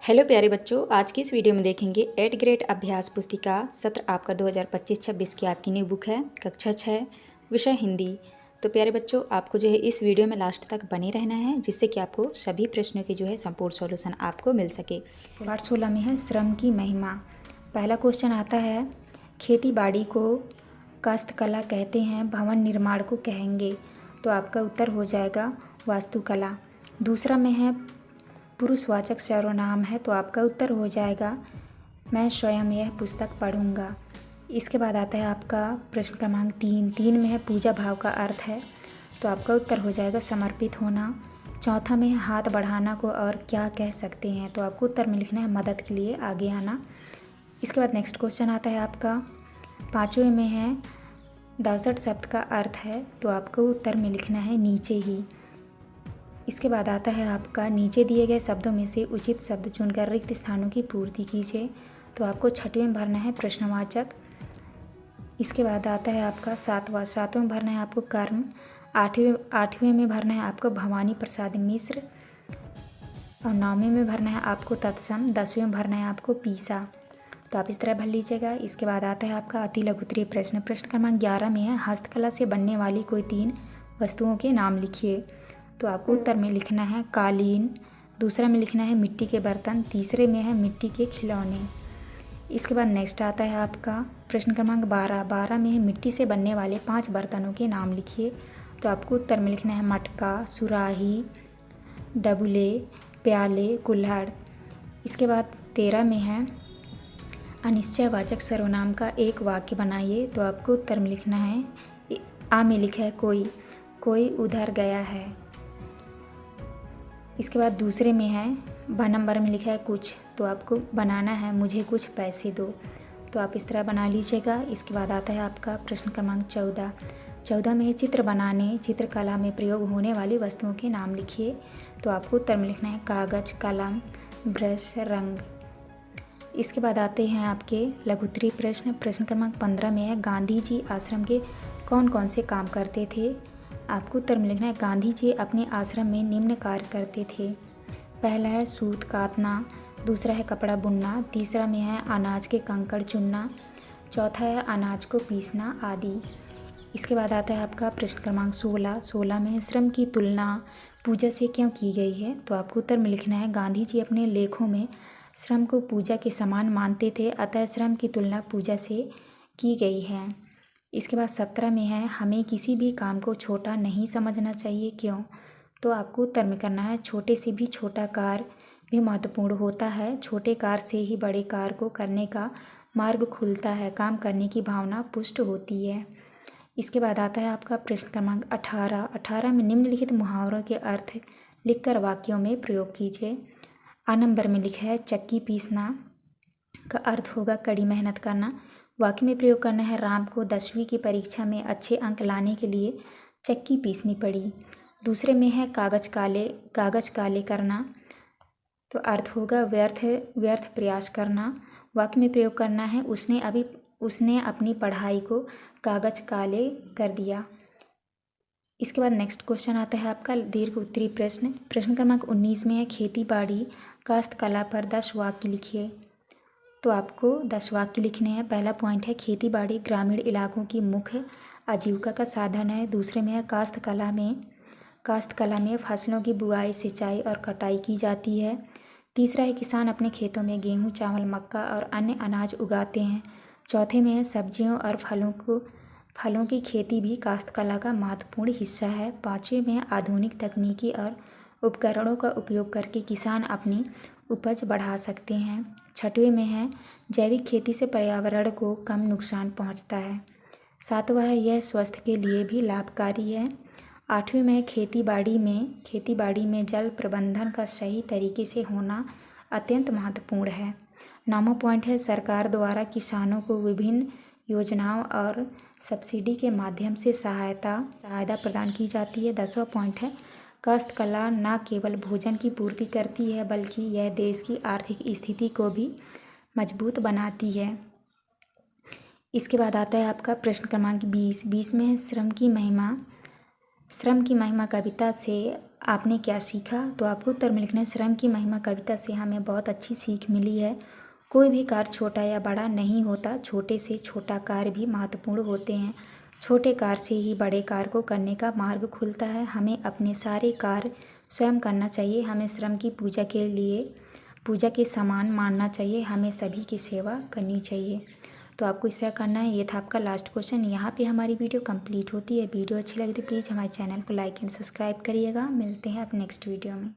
Hello प्यारे बच्चों, आज की इस वीडियो में देखेंगे 8th ग्रेड अभ्यास पुस्तिका सत्र आपका 2025-26 की आपकी न्यू बुक है कक्षा 6 विषय हिंदी। तो प्यारे बच्चों, आपको जो है इस वीडियो में लास्ट तक बने रहना है, जिससे कि आपको सभी प्रश्नों की जो है संपूर्ण सॉल्यूशन आपको मिल सके। पाठ 16 में है श्रम की महिमा। पहला क्वेश्चन आता है, खेती बाड़ी को कास्तकला कहते हैं, भवन निर्माण को कहेंगे। तो आपका उत्तर हो जाएगा वास्तुकला। दूसरा में है पुरुषवाचक सर्वनाम है, तो आपका उत्तर हो जाएगा मैं स्वयं यह पुस्तक पढ़ूंगा। इसके बाद आता है आपका प्रश्न क्रमांक 3 में है पूजा भाव का अर्थ है, तो आपका उत्तर हो जाएगा समर्पित होना। चौथा में है हाथ बढ़ाना को और क्या कह सकते हैं, तो आपको उत्तर में लिखना है मदद के लिए आगे आना। इसके बाद नेक्स्ट क्वेश्चन आता है आपका 5वें में है 62 शब्द का अर्थ है, तो आपको उत्तर में लिखना है नीचे ही। इसके बाद आता है आपका नीचे दिए गए शब्दों में से उचित शब्द चुनकर रिक्त स्थानों की पूर्ति कीजिए, तो आपको 6वें में भरना है प्रश्नवाचक। इसके बाद आता है आपका 7वां में भरना है आपको कर्म। 8वें में भरना है आपको भवानी प्रसाद मिश्र, और 9वें में भरना है आपको तत्सम। 10वें में भरना है आपको पीसा, तो आप इस तरह भर लीजिएगा। इसके बाद आता है आपका अति लघु उत्तरीय प्रश्न। प्रश्न क्रमांक 11 में है हस्तकला से बनने वाली कोई 3 वस्तुओं के नाम लिखिए, तो आपको उत्तर में लिखना है कालीन। दूसरा में लिखना है मिट्टी के बर्तन। तीसरे में है मिट्टी के खिलौने। इसके बाद नेक्स्ट आता है आपका प्रश्न क्रमांक 12 में है मिट्टी से बनने वाले 5 बर्तनों के नाम लिखिए, तो आपको उत्तर में लिखना है मटका, सुराही, डबुले, प्याले, कुल्हड़। इसके बाद 13 में है अनिश्चयवाचक सर्वनाम का एक वाक्य बनाइए, तो आपको उत्तर में लिखना है आ में लिखा है कोई उधर गया है। इसके बाद दूसरे में है ब नंबर में लिखा है कुछ, तो आपको बनाना है मुझे कुछ पैसे दो, तो आप इस तरह बना लीजिएगा। इसके बाद आता है आपका प्रश्न क्रमांक 14 में है चित्र बनाने चित्रकला में प्रयोग होने वाली वस्तुओं के नाम लिखिए, तो आपको उत्तर में लिखना है कागज, कलम, ब्रश, रंग। इसके बाद आते हैं आपके लघु उत्तरीय प्रश्न। प्रश्न क्रमांक 15 में है गांधी जी आश्रम के कौन कौन से काम करते थे, आपको उत्तर में लिखना है गांधी जी अपने आश्रम में निम्न कार्य करते थे। पहला है सूत काटना, दूसरा है कपड़ा बुनना, तीसरा में है अनाज के कंकड़ चुनना, चौथा है अनाज को पीसना आदि। इसके बाद आता है आपका प्रश्न क्रमांक 16 में है श्रम की तुलना पूजा से क्यों की गई है, तो आपको उत्तर में लिखना है गांधी जी अपने लेखों में श्रम को पूजा के समान मानते थे, अतः श्रम की तुलना पूजा से की गई है। इसके बाद 17 में है हमें किसी भी काम को छोटा नहीं समझना चाहिए, क्यों, तो आपको उत्तर में करना है छोटे से भी छोटा कार्य भी महत्वपूर्ण होता है, छोटे कार्य से ही बड़े कार्य को करने का मार्ग खुलता है, काम करने की भावना पुष्ट होती है। इसके बाद आता है आपका प्रश्न क्रमांक 18 में निम्नलिखित मुहावरों के अर्थ लिखकर वाक्यों में प्रयोग कीजिए। आ नंबर में लिखा है चक्की पीसना का अर्थ होगा कड़ी मेहनत करना। वाक्य में प्रयोग करना है राम को 10वीं की परीक्षा में अच्छे अंक लाने के लिए चक्की पीसनी पड़ी। दूसरे में है कागज काले करना, तो अर्थ होगा व्यर्थ प्रयास करना। वाक्य में प्रयोग करना है उसने अपनी पढ़ाई को कागज काले कर दिया। इसके बाद नेक्स्ट क्वेश्चन आता है आपका दीर्घ उत्तरीय प्रश्न। प्रश्न क्रमांक 19 में है खेती बाड़ी कास्तकला पर 10 वाक्य लिखिए, तो आपको 10 वाक्य लिखने हैं। पहला पॉइंट है खेती बाड़ी ग्रामीण इलाकों की मुख्य आजीविका का साधन है। दूसरे में है कास्तकला में फसलों की बुआई, सिंचाई और कटाई की जाती है। तीसरा है किसान अपने खेतों में गेहूं, चावल, मक्का और अन्य अनाज उगाते हैं। चौथे में है सब्जियों और फलों की खेती भी कास्तकला का महत्वपूर्ण हिस्सा है। 5वें में है आधुनिक तकनीकी और उपकरणों का उपयोग करके किसान अपनी उपज बढ़ा सकते हैं। 6वें में है जैविक खेती से पर्यावरण को कम नुकसान पहुंचता है। 7वां है यह स्वास्थ्य के लिए भी लाभकारी है। 8वें में है खेती बाड़ी में जल प्रबंधन का सही तरीके से होना अत्यंत महत्वपूर्ण है। 9वां पॉइंट है सरकार द्वारा किसानों को विभिन्न योजनाओं और सब्सिडी के माध्यम से सहायता प्रदान की जाती है। 10वां पॉइंट है कास्तकला न केवल भोजन की पूर्ति करती है, बल्कि यह देश की आर्थिक स्थिति को भी मजबूत बनाती है। इसके बाद आता है आपका प्रश्न क्रमांक 20 में है श्रम की महिमा श्रम की महिमा कविता से आपने क्या सीखा? तो आपको उत्तर में लिखना है, श्रम की महिमा कविता से हमें बहुत अच्छी सीख मिली है। कोई भी कार्य छोटा या बड़ा नहीं होता, छोटे से छोटा कार्य भी महत्वपूर्ण होते हैं। छोटे कार्य से ही बड़े कार्य को करने का मार्ग खुलता है। हमें अपने सारे कार्य स्वयं करना चाहिए। हमें श्रम की पूजा के समान मानना चाहिए। हमें सभी की सेवा करनी चाहिए। तो आपको इस तरह करना है। ये था आपका लास्ट क्वेश्चन। यहाँ पे हमारी वीडियो कंप्लीट होती है। वीडियो अच्छी लगी तो प्लीज़ हमारे चैनल को लाइक एंड सब्सक्राइब करिएगा। मिलते हैं अब नेक्स्ट वीडियो में।